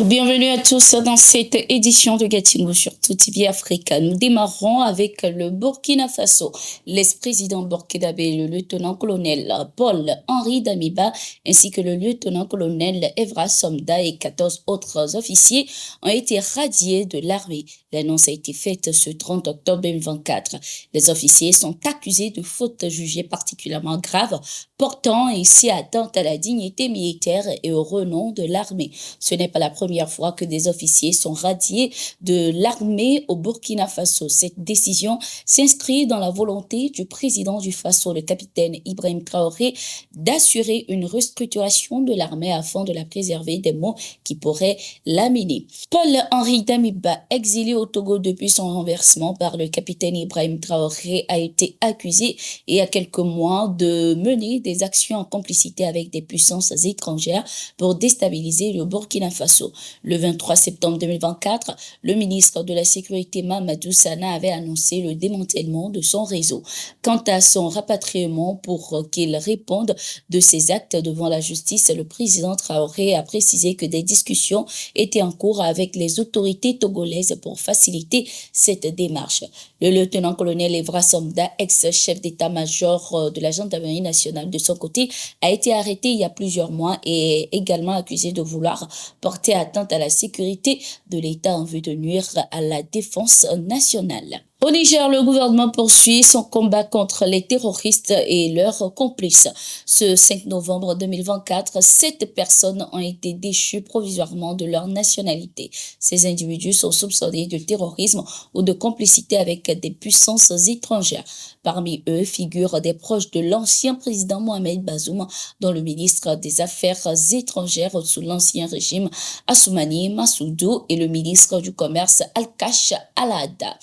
Bienvenue à tous dans cette édition de Gatingo sur Tout TV Africa. Nous démarrons avec le Burkina Faso. L'ex-président burkinabé, le lieutenant-colonel Paul-Henri Damiba, ainsi que le lieutenant-colonel Evra Somda et 14 autres officiers ont été radiés de l'armée. L'annonce a été faite ce 30 octobre 2024. Les officiers sont accusés de fautes jugées particulièrement graves, portant ainsi atteinte à la dignité militaire et au renom de l'armée. Ce n'est pas la première fois que des officiers sont radiés de l'armée au Burkina Faso. Cette décision s'inscrit dans la volonté du président du Faso, le capitaine Ibrahim Traoré, d'assurer une restructuration de l'armée afin de la préserver des maux qui pourraient l'amener. Paul-Henri Damiba, exilé au Togo depuis son renversement par le capitaine Ibrahim Traoré, a été accusé il y a quelques mois de mener des actions en complicité avec des puissances étrangères pour déstabiliser le Burkina Faso. Le 23 septembre 2024, le ministre de la Sécurité Mamadou Sana avait annoncé le démantèlement de son réseau. Quant à son rapatriement pour qu'il réponde de ses actes devant la justice, le président Traoré a précisé que des discussions étaient en cours avec les autorités togolaises pour faciliter cette démarche. Le lieutenant-colonel Evra Somda, ex-chef d'état-major de la gendarmerie nationale de son côté, a été arrêté il y a plusieurs mois et est également accusé de vouloir porter atteinte à la sécurité de l'État en vue de nuire à la défense nationale. Au Niger, le gouvernement poursuit son combat contre les terroristes et leurs complices. Ce 5 novembre 2024, 7 personnes ont été déchues provisoirement de leur nationalité. Ces individus sont soupçonnés de terrorisme ou de complicité avec des puissances étrangères. Parmi eux figurent des proches de l'ancien président Mohamed Bazoum, dont le ministre des Affaires étrangères sous l'ancien régime Assoumani Massoudou et le ministre du Commerce Al-Kash Al-Ada.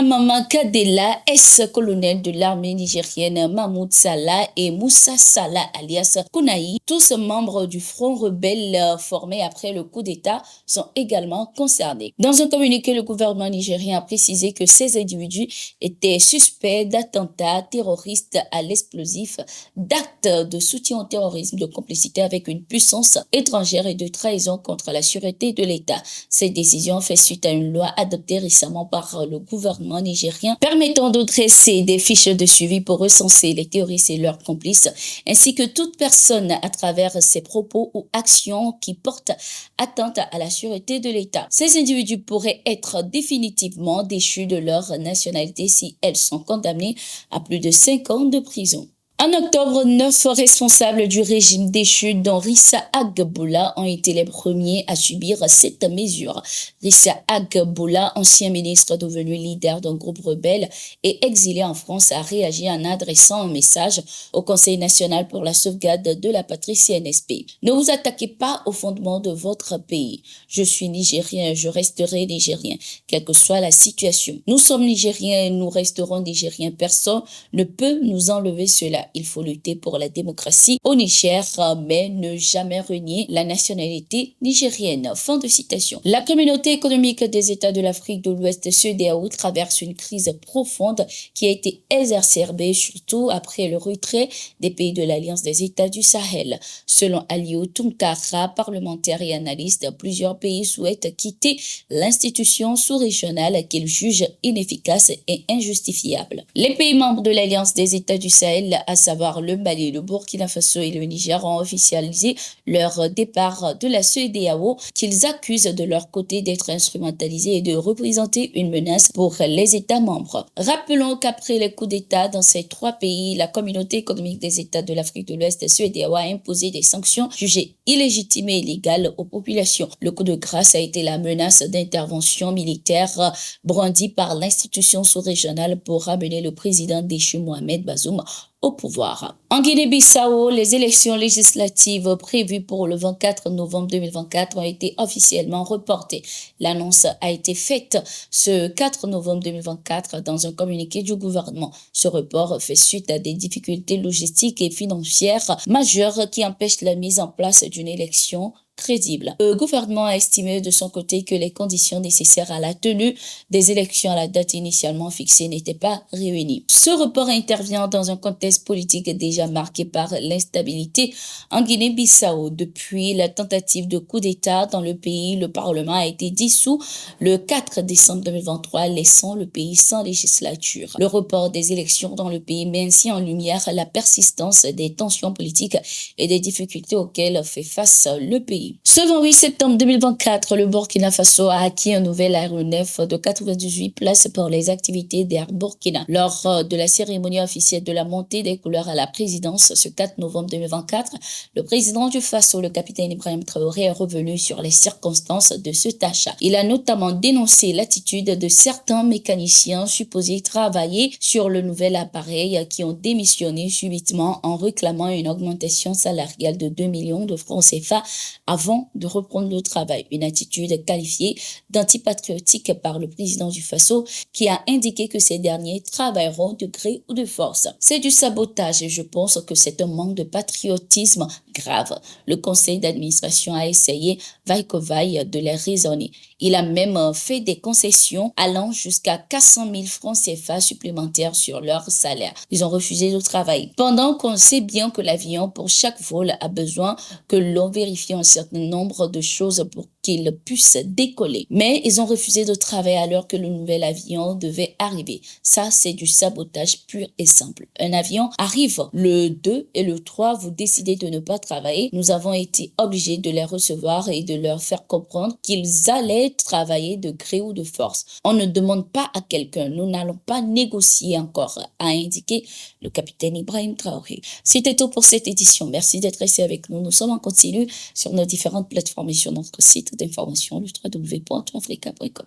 Maman Kadela, ex-colonel de l'armée nigérienne Mahmoud Salah et Moussa Salah alias Kounaï, tous membres du front rebelle formé après le coup d'État, sont également concernés. Dans un communiqué, le gouvernement nigérien a précisé que ces individus étaient suspects d'attentats terroristes à l'explosif, d'actes de soutien au terrorisme, de complicité avec une puissance étrangère et de trahison contre la sûreté de l'État. Cette décision fait suite à une loi adoptée récemment par le gouvernement nigérien permettant de dresser des fiches de suivi pour recenser les terroristes et leurs complices, ainsi que toute personne à travers ses propos ou actions qui portent atteinte à la sûreté de l'État. Ces individus pourraient être définitivement déchus de leur nationalité si elles sont condamnées à plus de 5 ans de prison. En octobre, 9 responsables du régime déchu, dont Rissa Agboula, ont été les premiers à subir cette mesure. Rissa Agboula, ancien ministre devenu leader d'un groupe rebelle et exilé en France, a réagi en adressant un message au Conseil national pour la sauvegarde de la patrie CNSP. Ne vous attaquez pas aux fondements de votre pays. Je suis nigérien, je resterai nigérien, quelle que soit la situation. Nous sommes nigériens et nous resterons nigériens. Personne ne peut nous enlever cela. Il faut lutter pour la démocratie au Niger, mais ne jamais renier la nationalité nigérienne. Fin de citation. La communauté économique des États de l'Afrique de l'Ouest, CEDEAO, traverse une crise profonde qui a été exacerbée surtout après le retrait des pays de l'Alliance des États du Sahel. Selon Aliou Tunkara, parlementaire et analyste, plusieurs pays souhaitent quitter l'institution sous-régionale qu'ils jugent inefficace et injustifiable. Les pays membres de l'Alliance des États du Sahel, à savoir le Mali, le Burkina Faso et le Niger, ont officialisé leur départ de la CEDEAO, qu'ils accusent de leur côté d'être instrumentalisés et de représenter une menace pour les États membres. Rappelons qu'après les coups d'État dans ces 3 pays, la communauté économique des États de l'Afrique de l'Ouest, CEDEAO, a imposé des sanctions jugées illégitimes et illégales aux populations. Le coup de grâce a été la menace d'intervention militaire brandie par l'institution sous-régionale pour ramener le président déchu Mohamed Bazoum au pouvoir. En Guinée-Bissau, les élections législatives prévues pour le 24 novembre 2024 ont été officiellement reportées. L'annonce a été faite ce 4 novembre 2024 dans un communiqué du gouvernement. Ce report fait suite à des difficultés logistiques et financières majeures qui empêchent la mise en place d'une élection crédible. Le gouvernement a estimé de son côté que les conditions nécessaires à la tenue des élections à la date initialement fixée n'étaient pas réunies. Ce report intervient dans un contexte politique déjà marqué par l'instabilité en Guinée-Bissau. Depuis la tentative de coup d'État dans le pays, le Parlement a été dissous le 4 décembre 2023, laissant le pays sans législature. Le report des élections dans le pays met ainsi en lumière la persistance des tensions politiques et des difficultés auxquelles fait face le pays. Ce 28 septembre 2024, le Burkina Faso a acquis un nouvel aéronef de 98 places pour les activités d'Air Burkina. Lors de la cérémonie officielle de la montée des couleurs à la présidence ce 4 novembre 2024, le président du Faso, le capitaine Ibrahim Traoré, est revenu sur les circonstances de cet achat. Il a notamment dénoncé l'attitude de certains mécaniciens supposés travailler sur le nouvel appareil qui ont démissionné subitement en réclamant une augmentation salariale de 2 millions de francs CFA avant de reprendre le travail. Une attitude qualifiée d'antipatriotique par le président du Faso qui a indiqué que ces derniers travailleront de gré ou de force. C'est du sabotage et je pense que c'est un manque de patriotisme grave. Le conseil d'administration a essayé, vaille que vaille, de les raisonner. Il a même fait des concessions allant jusqu'à 400 000 francs CFA supplémentaires sur leur salaire. Ils ont refusé de travailler. Pendant qu'on sait bien que l'avion, pour chaque vol, a besoin que l'on vérifie un certain nombre de choses pour qu'il puisse décoller. Mais ils ont refusé de travailler alors que le nouvel avion devait arriver. Ça, c'est du sabotage pur et simple. Un avion arrive le 2 et le 3, vous décidez de ne pas travailler. Nous avons été obligés de les recevoir et de leur faire comprendre qu'ils allaient travailler de gré ou de force. On ne demande pas à quelqu'un, nous n'allons pas négocier encore, a indiqué le capitaine Ibrahim Traoré. C'était tout pour cette édition. Merci d'être resté avec nous. Nous sommes en continu sur nos différentes plateformes et sur notre site d'information, le www.africa.com.